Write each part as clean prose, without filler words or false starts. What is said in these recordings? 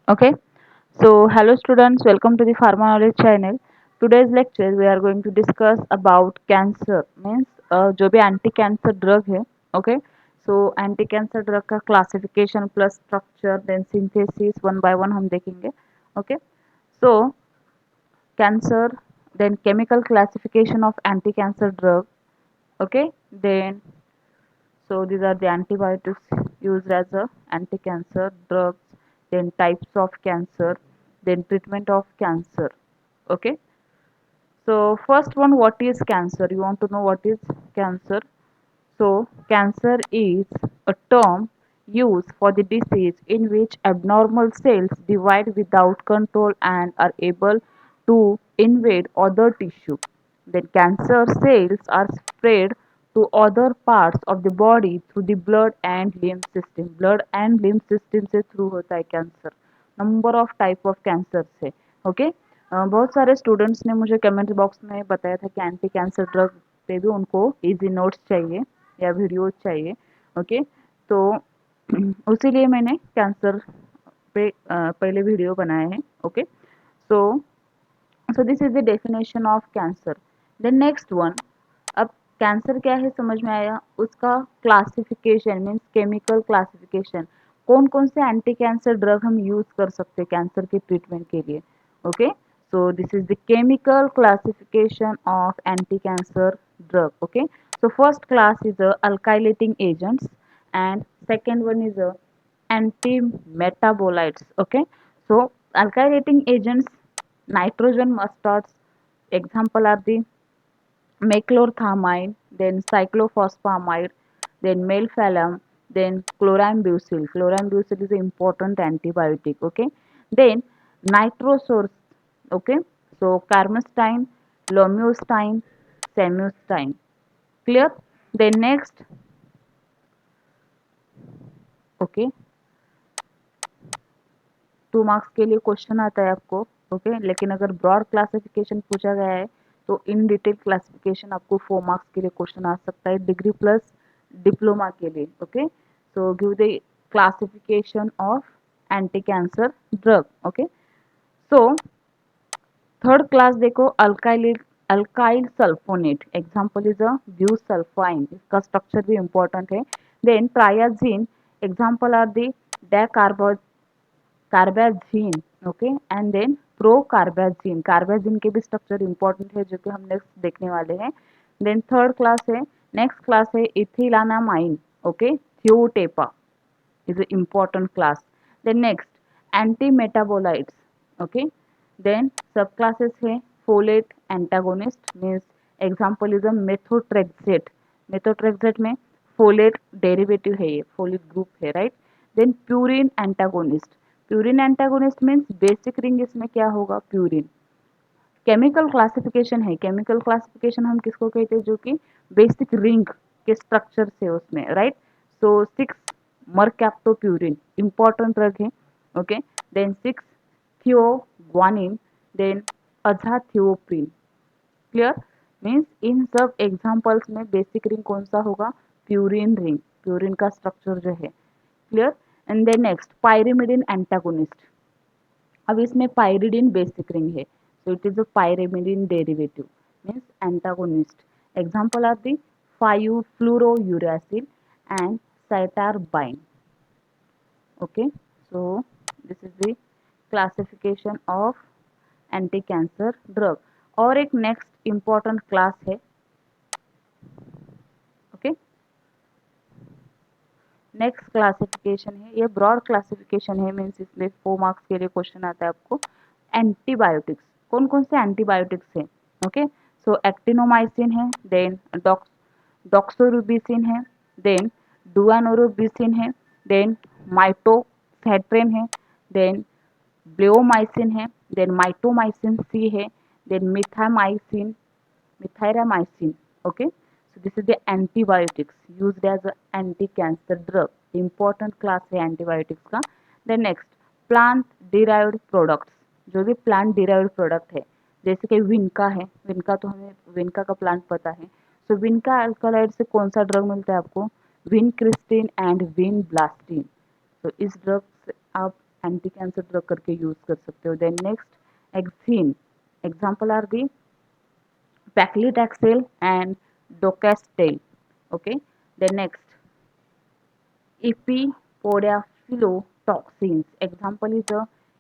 Okay, so hello students, welcome to the Pharma Knowledge channel. Today's lecture we are going to discuss about cancer means जो भी anti cancer drug है. Okay, so anti cancer drug का classification plus structure then synthesis one by one हम देखेंगे. Okay, so cancer then chemical classification of anti-cancer drug. Okay, then so these are the antibiotics used as a anti-cancer drugs, then types of cancer, then treatment of cancer. Okay. So first one, what is cancer? You want to know what is cancer? So cancer is a term used for the disease in which abnormal cells divide without control and are able to invade other tissue. Then cancer cells are spread to other parts of the body through the blood and lymph system. Blood and lymph system से through होता है cancer. Number of type of cancer से. Okay, बहुत सारे students ने मुझे comment box में बताया था कि एंटी कैंसर ड्रग पे भी उनको इजी नोट्स चाहिए या वीडियोज चाहिए. ओके, तो उसी लिए मैंने कैंसर पे पहले वीडियो बनाए हैं. Okay, so so this is the definition of cancer. Then next one, अब कैंसर क्या है समझ में आया. उसका क्लासिफिकेशन मीन्स केमिकल क्लासिफिकेशन, कौन कौन से एंटी कैंसर ड्रग हम यूज कर सकते हैं कैंसर के ट्रीटमेंट के लिए. Okay, so this is the chemical classification of anti-cancer drug. Okay, so first class is the alkylating agents and second one is the antimetabolites. Okay, so alkylating agents, nitrogen mustards, example are the meclorthamine, then cyclophosphamide, then melphalam, then chlorambucil. Chlorambucil is an important antibiotic. Okay, then nitrosource. Okay, so carmustine, lomustine, samustine. Clear? Then next, okay, 2 marks के लिए question आता है आपको. Okay, लेकिन अगर broad classification पूछा गया है तो इन डिटेल क्लासिफिकेशन आपको 4 मार्क्स के लिए क्वेश्चन आ सकता है डिग्री प्लस डिप्लोमा के लिए. Okay, so give the classification of anti cancer drug. Okay, so third class देखो, alkyl alkyl sulphonate, example is a busulfan, इसका स्ट्रक्चर भी इंपॉर्टेंट है. Then triazine, example are the dacarbazine. Okay, and then procarbazine. Carbazine के भी structure important है जो कि हम नेक्स्ट देखने वाले हैं. देन थर्ड क्लास है, नेक्स्ट क्लास है ethylenimine. Okay, thiotepa is an important class. Then next, anti-metabolites. Okay, then subclasses है folate antagonist, means example is a methotrexate. methotrexate में folate derivative है, ये folate group है, right. then purine antagonist. purine antagonist means basic ring इसमें क्या होगा, purine. Chemical classification है, chemical classification हम किसको कहते हैं, जो कि बेसिक रिंग के स्ट्रक्चर से उसमें, right. So 6 mercaptopurine, important drug है. Okay, then 6 thioguanine, then azathioprine. Clear? Means इन सब एग्जाम्पल्स में बेसिक रिंग कौन सा होगा, प्यूरिन रिंग, प्यूरिन का स्ट्रक्चर जो है. Clear? And then next pyrimidine antagonist. अब इसमें पायरिडिन बेसिक रिंग है, so it is a pyrimidine derivative, means antagonist. Example are the 5-fluorouracil and cytarbine. Okay, so this is the classification of anti-cancer drug. और एक next important class है. okay, next classification है, ये broad classification है, means इसमें 4 marks के लिए question आता है आपको. एंटीबायोटिक्स, कौन कौन से एंटीबायोटिक्स हैं. ओके, सो एक्टिनोमाइसिन है, देन डॉक्सोरुबिसिन है, देन डुआनोरोबिसिन है, देन माइटोफेट्रेन है, देन ब्लेओमाइसिन है, देन माइटोमाइसिन सी है, then मिथामाइसिन, मिथाइरामाइसिन. Okay, so this is the antibiotics used as a anti-cancer drug. Important class है antibiotics का. Then next, plant derived products, जो भी plant derived product है, जैसे कि विनका है, विनका तो हमें विनका का प्लांट पता है. सो विनका अल्कलॉइड से कौन सा ड्रग मिलता है आपको, विनक्रिस्टिन एंड विनब्लास्टिन. तो इस ड्रग से आप एंटी कैंसर ड्रग करके यूज कर सकते हो. देन नेक्स्ट एक्सिन, example are the paclitaxel and docetaxel. Okay, then next epipodophylotoxins, example is a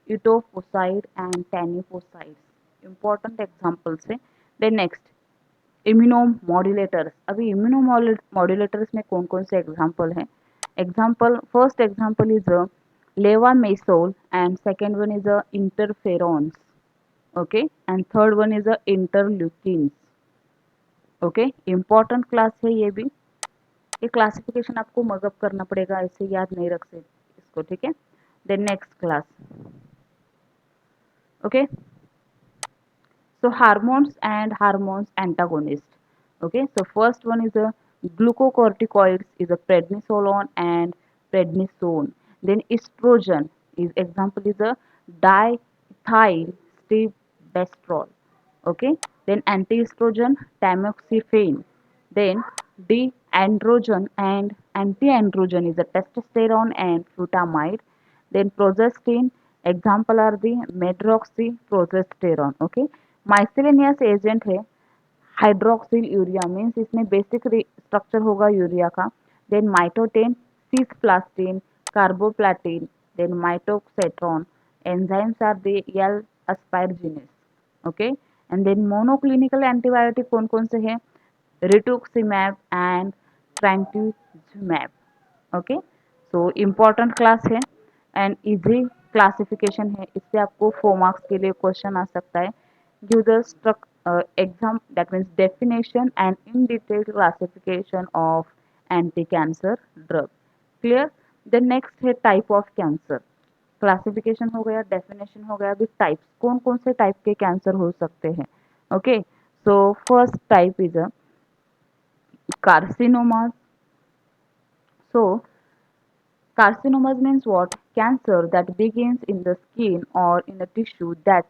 etoposide and taniposides, important examples है. then next इम्यूनोमॉड्यूलेटर्स, अभी इम्यूनोमॉड्यूलेटर्स में कौन कौन से एग्जांपल हैं. Example, first example is levamisole and second one is interferons. Okay, and third one is interleukins. Okay, important class है ये भी. ये क्लासिफिकेशन आपको मगअप करना पड़ेगा, ऐसे याद नहीं रख सकते इसको. ठीक है, then next class. Okay, so hormones and hormones antagonist. Okay, so first one is a glucocorticoids is a prednisolone and prednisone. Then estrogen is example is a diethyl stebestrol. Okay, then anti-estrogen tamoxifen. Then de-androgen and anti-androgen is a testosterone and flutamide. Then progestin, example are the medroxyprogesterone. Okay, miscellaneous agent है. Hydroxyl urea means इसमें basic structure होगा urea का. Then mitotane, cisplatin, carboplatin, then माइटोसेट्रॉन. Enzymes are the L asparginase. Okay, and then monoclonal antibiotic कौन कौन से हैं, rituximab and trastuzumab. Okay, so important class है एंड इजी क्लासिफिकेशन है. इससे आपको 4 मार्क्स के लिए क्वेश्चन आ सकता है. Give the exam, that means definition and in detail classification of anti-cancer drug. Clear? The next है type of cancer. क्लासिफिकेशन हो गया, डेफिनेशन हो गया, अभी टाइप्स कौन कौन से टाइप के कैंसर हो सकते हैं. Okay, so first type is a carcinoma. So carcinomas means what? Cancer that begins in the skin or in a tissue that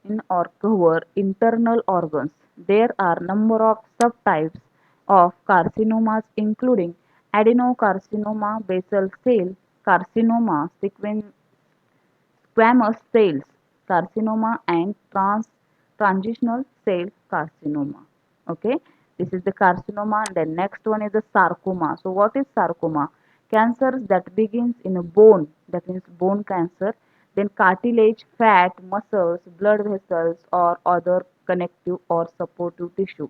in or cover internal organs. There are number of subtypes of carcinomas including adenocarcinoma, basal cell carcinoma, squamous cells carcinoma, and transitional cell carcinoma. Okay, this is the carcinoma. And the next one is the sarcoma. So what is sarcoma? Cancers that begins in a bone, that means bone cancer, then cartilage, fat, muscles, blood vessels or other connective or supportive tissue.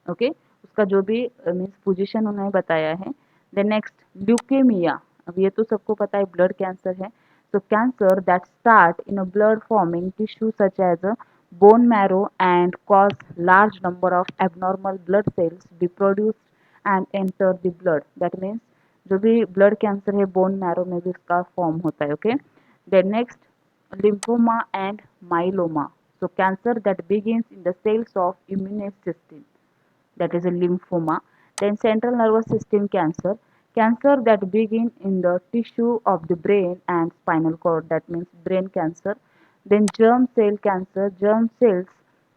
Okay, उसका जो भी means position उन्होंने बताया है. Then next leukaemia, अब ये तो सबको पता है ब्लड कैंसर है. so cancer that start in a blood forming tissue such as a bone marrow and cause large number of abnormal blood cells be produced and enter the blood. that means जो भी blood cancer है bone marrow में भी उसका form होता है. Okay, then next lymphoma and myeloma. so cancer that begins in the cells of immune system, that is a lymphoma. Then central nervous system cancer, cancer that begin in the tissue of the brain and spinal cord, that means brain cancer. Then germ cell cancer, germ cells,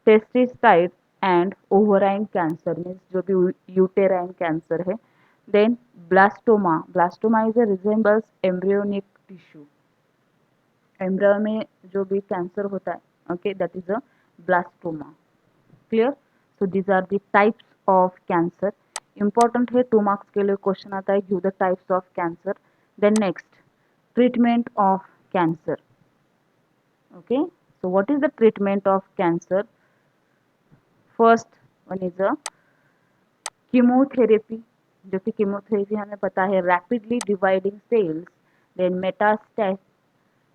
testicles and ovarian cancer means जो भी uterine cancer है. Then blastoma, blastoma is a resembles embryonic tissue, embryo में जो भी cancer होता है. Okay, that is a blastoma. Clear? So these are the types of cancer. Important है, 2 marks के लिए क्वेश्चन आता है, give the types of cancer. Then next treatment of cancer. Okay, so what is the treatment of cancer? First one is a chemotherapy, जो कि chemotherapy हमें पता है rapidly dividing cells. Then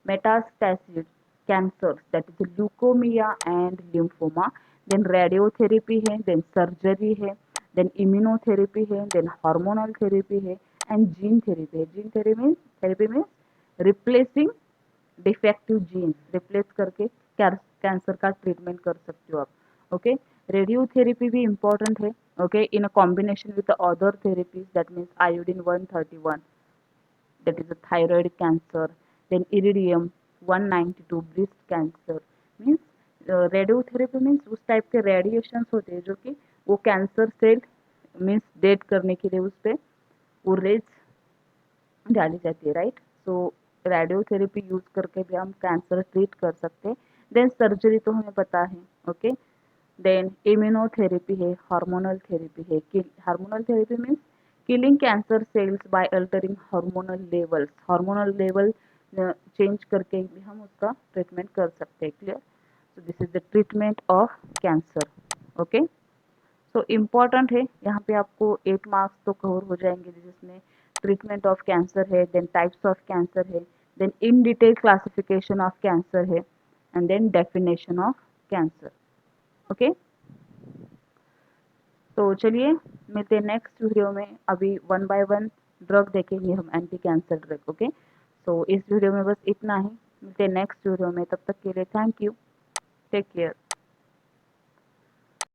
metastatic cancers, that is leukemia and lymphoma. then radiotherapy है, then surgery है, then immunotherapy है, then hormonal therapy है, and gene therapy है. gene therapy means replacing defective genes, replace करके cancer का treatment कर सकते हो आप. ओके, रेडियोथेरेपी भी इम्पोर्टेंट है. Okay, in a combination with other therapies, that means iodine 131, that is a thyroid cancer. then iridium 192 breast cancer. Means radiotherapy means उस type के रेडिएशंस होते हैं जो कि वो कैंसर सेल मीन्स डेड करने के लिए उस पर वो रेज डाली जाती है. राइट? सो रेडियोथेरेपी यूज करके भी हम कैंसर ट्रीट कर सकते हैं। देन सर्जरी तो हमें पता है। ओके, देन इम्यूनोथेरेपी है, हार्मोनल थेरेपी है। Hormonal therapy means killing cancer cells by altering hormonal levels. Hormonal level change करके भी हम उसका ट्रीटमेंट कर सकते हैं। Clear? So this is the treatment of cancer. Okay, so important है, यहाँ पे आपको 8 मार्क्स तो कवर हो जाएंगे, जिसमें ट्रीटमेंट ऑफ कैंसर है, देन टाइप्स ऑफ कैंसर है, then in detail classification of cancer है, and then definition of cancer. Okay, तो चलिए मिलते हैं नेक्स्ट वीडियो में। अभी वन बाय वन ड्रग देखेंगे हम, एंटी कैंसर ड्रग। ओके, तो इस वीडियो में बस इतना ही। मिलते हैं नेक्स्ट वीडियो में, तब तक के लिए थैंक यू, टेक केयर।